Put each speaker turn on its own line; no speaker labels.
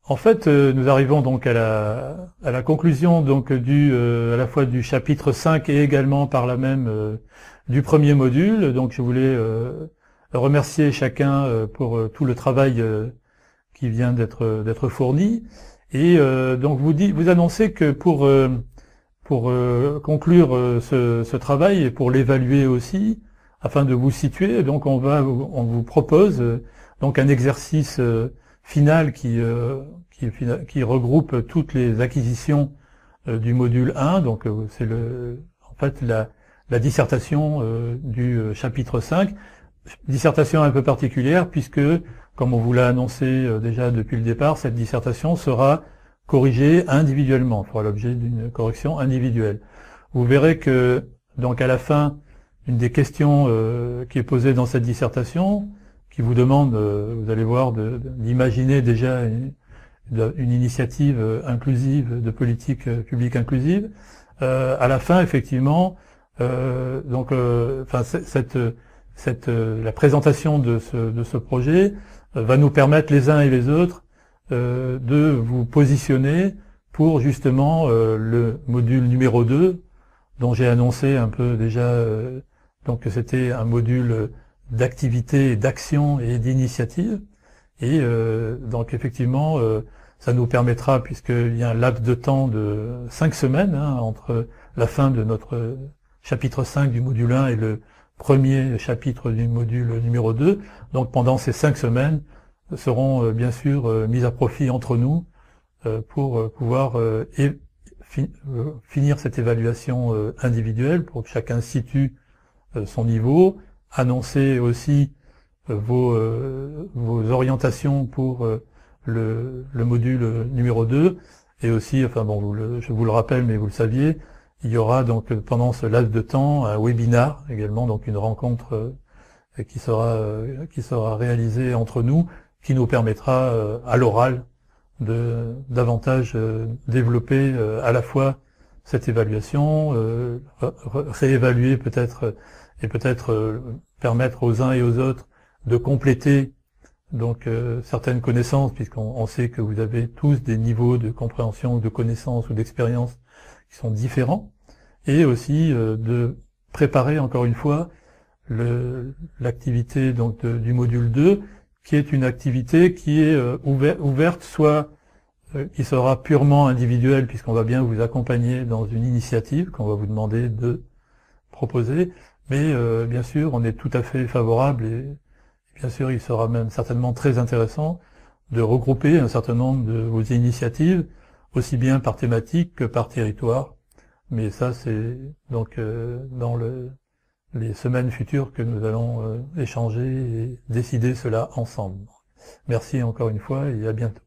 En fait, nous arrivons donc à la conclusion donc à la fois du chapitre 5 et également par là même du premier module. Donc je voulais remercier chacun pour tout le travail qui vient d'être fourni. Et donc vous annoncez que pour conclure ce travail et pour l'évaluer aussi, afin de vous situer, donc on vous propose donc un exercice final qui regroupe toutes les acquisitions du module 1, donc c'est en fait la dissertation du chapitre 5, dissertation un peu particulière puisque, comme on vous l'a annoncé déjà depuis le départ, cette dissertation sera corrigée individuellement, fera l'objet d'une correction individuelle. Vous verrez que donc à la fin, une des questions qui est posée dans cette dissertation, qui vous demande, vous allez voir, d'imaginer déjà une initiative inclusive, de politique publique inclusive. À la fin, effectivement, la présentation de ce projet va nous permettre les uns et les autres de vous positionner pour justement le module numéro 2, dont j'ai annoncé un peu déjà donc c'était un module d'activité, d'action et d'initiative. Et donc effectivement, ça nous permettra, puisqu'il y a un laps de temps de 5 semaines entre la fin de notre chapitre 5 du module 1 et le premier chapitre du module numéro 2. Donc pendant ces 5 semaines seront bien sûr mises à profit entre nous pour pouvoir finir cette évaluation individuelle pour que chacun situe son niveau, annoncer aussi vos orientations pour le module numéro 2, et aussi, enfin bon, je vous le rappelle, mais vous le saviez, il y aura donc pendant ce laps de temps un webinar également, donc une rencontre qui sera réalisée entre nous, qui nous permettra à l'oral de davantage développer à la fois cette évaluation, réévaluer peut-être et peut-être permettre aux uns et aux autres de compléter donc certaines connaissances, puisqu'on sait que vous avez tous des niveaux de compréhension ou de connaissance ou d'expérience qui sont différents, et aussi de préparer encore une fois l'activité donc du module 2, qui est une activité qui est ouverte, soit qui sera purement individuelle, puisqu'on va bien vous accompagner dans une initiative qu'on va vous demander de proposer, mais bien sûr on est tout à fait favorable, et bien sûr il sera même certainement très intéressant de regrouper un certain nombre de vos initiatives, aussi bien par thématique que par territoire, mais ça c'est donc dans les semaines futures que nous allons échanger et décider cela ensemble. Merci encore une fois et à bientôt.